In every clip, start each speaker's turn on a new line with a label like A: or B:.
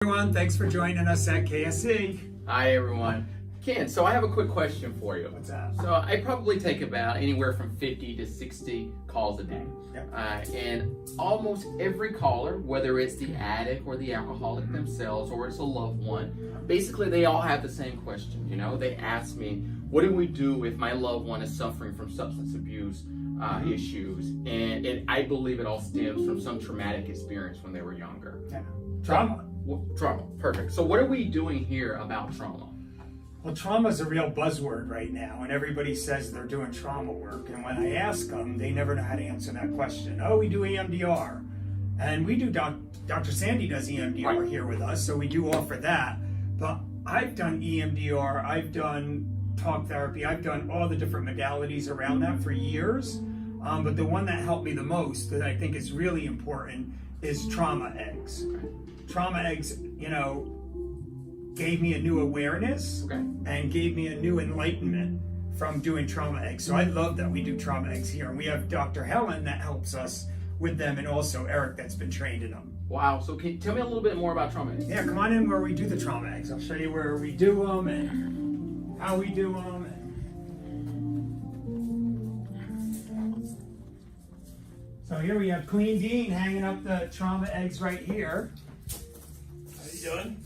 A: Everyone, thanks for joining us at KSC.
B: Hi everyone. Ken, so I have a quick question for you.
A: What's that?
B: So I probably take about anywhere from 50 to 60 calls a day.
A: Yep.
B: And almost every caller, whether it's the addict or the alcoholic themselves or it's a loved one, basically they all have the same question. You know, they ask me, what do we do if my loved one is suffering from substance abuse issues? And I believe it all stems from some traumatic experience when they were younger.
A: Yeah. Trauma.
B: Trauma, perfect. So what are we doing here about trauma?
A: Well, trauma is a real buzzword right now, and everybody says they're doing trauma work. And when I ask them, they never know how to answer that question. Oh, we do EMDR. And we do, Dr. Sandy does EMDR here with us, so we do offer that. But I've done EMDR, I've done talk therapy, I've done all the different modalities around that for years. But the one that helped me the most, that I think is really important, is trauma eggs. Trauma eggs, gave me a new awareness and gave me a new enlightenment from doing trauma eggs. So I love that we do trauma eggs here. And we have Dr. Helen that helps us with them, and also Eric that's been trained in them. Wow.
B: So can you tell me a little bit more about trauma eggs?
A: Yeah, come on in where we do the trauma eggs. I'll show you where we do them and how we do them. So here we have Clean Dean hanging up the trauma eggs right here.
C: Doing?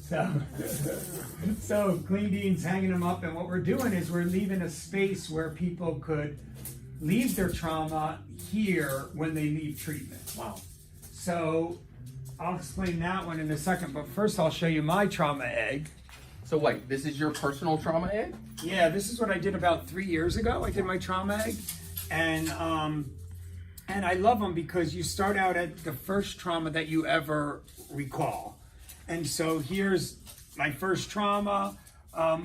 A: So Clean Dean's hanging them up, and what we're doing is we're leaving a space where people could leave their trauma here when they leave treatment.
B: Wow.
A: So I'll explain that one in a second, but first I'll show you my trauma egg.
B: So wait, this is your personal trauma egg?
A: Yeah, this is what I did about 3 years ago. I did my trauma egg, and I love them because you start out at the first trauma that you ever recall. And so here's my first trauma.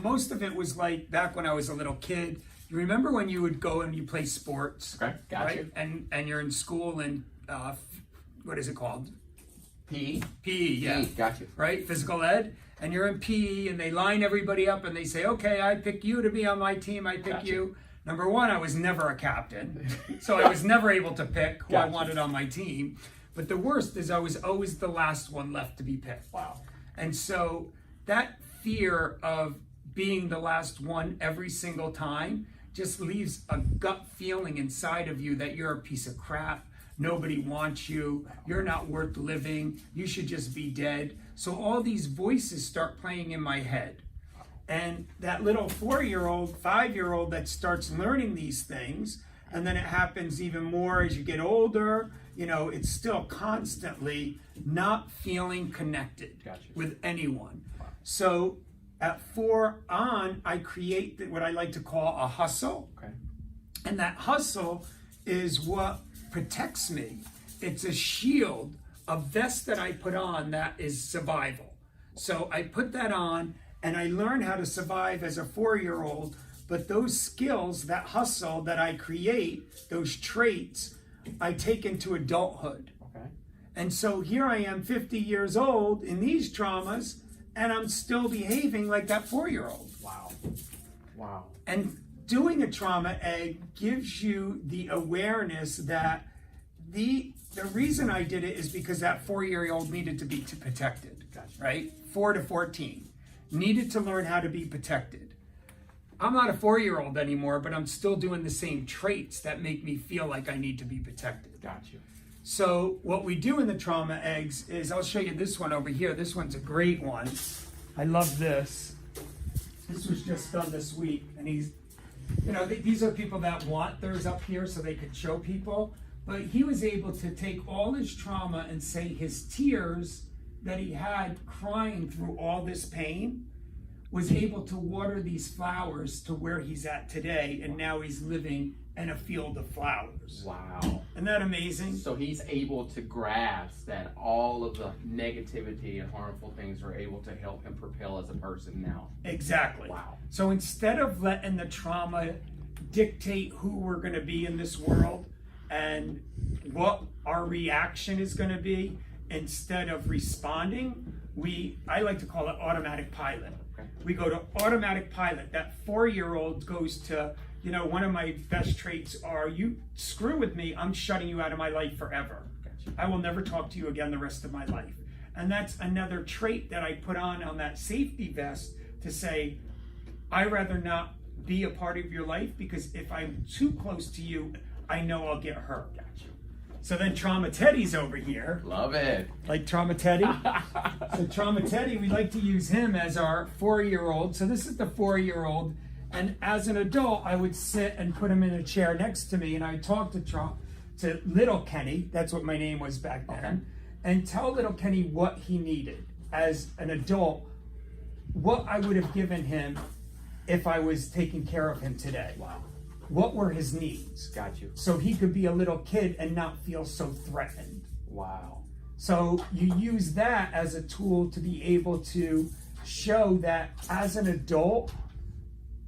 A: Most of it was like back when I was a little kid. You remember when you would go and you play sports?
B: Okay, gotcha.
A: Right? And you're in school and what is it called?
B: PE?
A: PE, yeah.
B: Gotcha.
A: Right? Physical ed. And you're in PE and they line everybody up and they say, okay, I pick you to be on my team. I pick you. Number one, I was never a captain. So I was never able to pick who I wanted on my team. But the worst is I was always the last one left to be picked.
B: Wow.
A: And so that fear of being the last one every single time just leaves a gut feeling inside of you that you're a piece of crap. Nobody wants you. You're not worth living. You should just be dead. So all these voices start playing in my head. And that little 4-year-old, 5-year-old that starts learning these things, and then it happens even more as you get older, it's still constantly not feeling connected with anyone.
B: Wow.
A: So at 4 on, I create what I like to call a hustle.
B: Okay.
A: And that hustle is what protects me. It's a shield, a vest that I put on that is survival. So I put that on and I learn how to survive as a 4-year-old, but those skills, that hustle that I create, those traits, I take into adulthood.
B: Okay.
A: And so here I am 50 years old in these traumas, and I'm still behaving like that 4-year-old.
B: Wow. Wow.
A: And doing a trauma egg gives you the awareness that the reason I did it is because that 4-year-old needed to be protected, right? 4 to 14. Needed to learn how to be protected. I'm not a 4-year-old anymore, but I'm still doing the same traits that make me feel like I need to be protected.
B: Got you.
A: So what we do in the trauma eggs is, I'll show you this one over here. This one's a great one. I love this. This was just done this week. And these are people that want theirs up here so they could show people. But he was able to take all his trauma and say his tears that he had crying through all this pain was able to water these flowers to where he's at today, and now he's living in a field of flowers.
B: Wow.
A: Isn't that amazing?
B: So he's able to grasp that all of the negativity and harmful things are able to help him propel as a person now.
A: Exactly.
B: Wow.
A: So instead of letting the trauma dictate who we're going to be in this world and what our reaction is going to be, instead of responding, I like to call it automatic pilot. We go to automatic pilot. That 4-year-old goes to, one of my best traits are, you screw with me, I'm shutting you out of my life forever. I will never talk to you again the rest of my life. And that's another trait that I put on that safety vest to say, I'd rather not be a part of your life, because if I'm too close to you, I know I'll get hurt.
B: Got you.
A: So then Trauma Teddy's over here.
B: Love it.
A: Like Trauma Teddy. So Trauma Teddy, we like to use him as our 4-year-old. So this is the 4-year-old. And as an adult, I would sit and put him in a chair next to me, and I would talk to little Kenny, that's what my name was back then,
B: Okay.
A: and tell little Kenny what he needed. As an adult, what I would have given him if I was taking care of him today.
B: Wow.
A: What were his needs?
B: Got you.
A: So he could be a little kid and not feel so threatened.
B: Wow.
A: So you use that as a tool to be able to show that as an adult,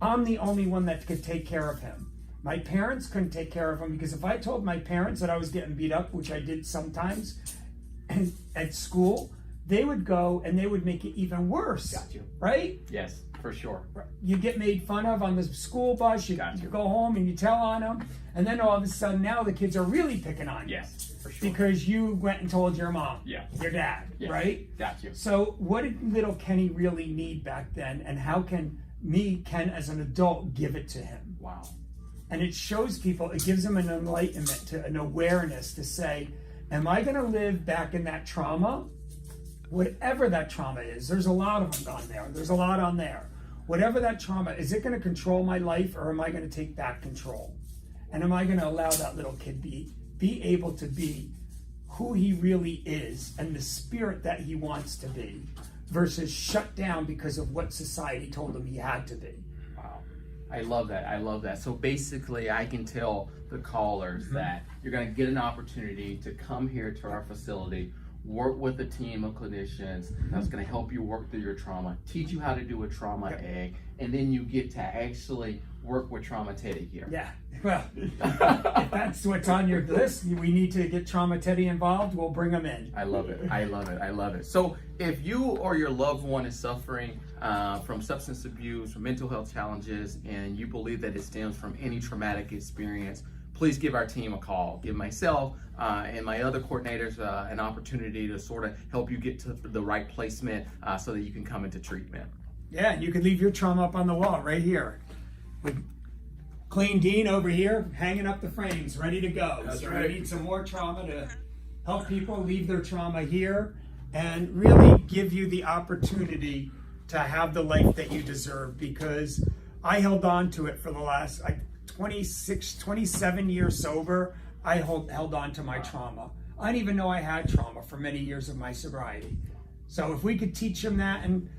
A: I'm the only one that could take care of him. My parents couldn't take care of him, because if I told my parents that I was getting beat up, which I did sometimes at school, they would go and they would make it even worse.
B: Got you.
A: Right?
B: Yes, for sure.
A: You get made fun of on the school bus, you
B: Got you.
A: go home and you tell on them, and then all of a sudden now the kids are really picking on you.
B: Yes, for sure.
A: Because you went and told your mom,
B: Yeah.
A: your dad,
B: Yes.
A: right?
B: Got you.
A: So what did little Kenny really need back then, and how can Ken as an adult give it to him?
B: Wow.
A: And it shows people, it gives them an enlightenment, an awareness to say, am I going to live back in that trauma? Whatever that trauma is, there's a lot of them on there. There's a lot on there. Whatever that trauma, is it going to control my life, or am I going to take back control? And am I going to allow that little kid be able to be who he really is and the spirit that he wants to be, versus shut down because of what society told him he had to be?
B: Wow. I love that. I love that. So basically, I can tell the callers that you're going to get an opportunity to come here to our facility, work with a team of clinicians that's going to help you work through your trauma, teach you how to do a trauma egg, and then you get to actually work with Trauma Teddy here.
A: Yeah. Well, if that's what's on your list, we need to get Trauma Teddy involved, we'll bring him in.
B: I love it. I love it. I love it. So if you or your loved one is suffering from substance abuse or mental health challenges, and you believe that it stems from any traumatic experience, please give our team a call. Give myself and my other coordinators an opportunity to sort of help you get to the right placement so that you can come into treatment.
A: Yeah, and you can leave your trauma up on the wall right here. With Clean Dean over here hanging up the frames, ready to go.
B: That's
A: so
B: right.
A: we need some more trauma to help people leave their trauma here and really give you the opportunity to have the life that you deserve, because I held on to it for the last 27 years sober. I held on to my trauma. I didn't even know I had trauma for many years of my sobriety. So if we could teach them that, and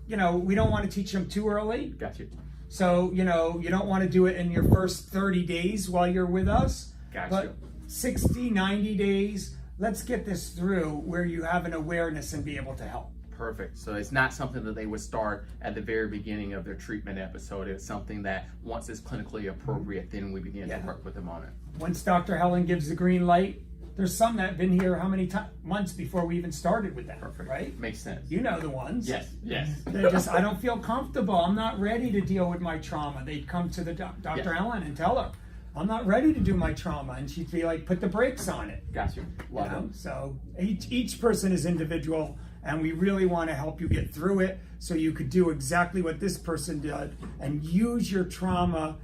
A: we don't want to teach them too early.
B: Got you.
A: So, you don't want to do it in your first 30 days while you're with us.
B: Got
A: But
B: you.
A: 60, 90 days, let's get this through where you have an awareness and be able to help.
B: Perfect. So it's not something that they would start at the very beginning of their treatment episode. It's something that once it's clinically appropriate, then we begin to work with them on it.
A: Once Dr. Helen gives the green light, there's some that have been here how many months before we even started with them,
B: Perfect.
A: right?
B: Makes sense.
A: You know the ones.
B: Yes. Yes.
A: They're just, I don't feel comfortable. I'm not ready to deal with my trauma. They'd come to the Dr. Helen and tell her, I'm not ready to do my trauma. And she'd be like, put the brakes on it.
B: Got you. Love it.
A: So each person is individual, and we really want to help you get through it so you could do exactly what this person did and use your trauma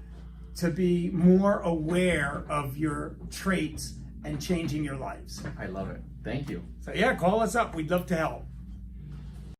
A: to be more aware of your traits and changing your lives.
B: I love it. Thank you.
A: So yeah, call us up. We'd love to help.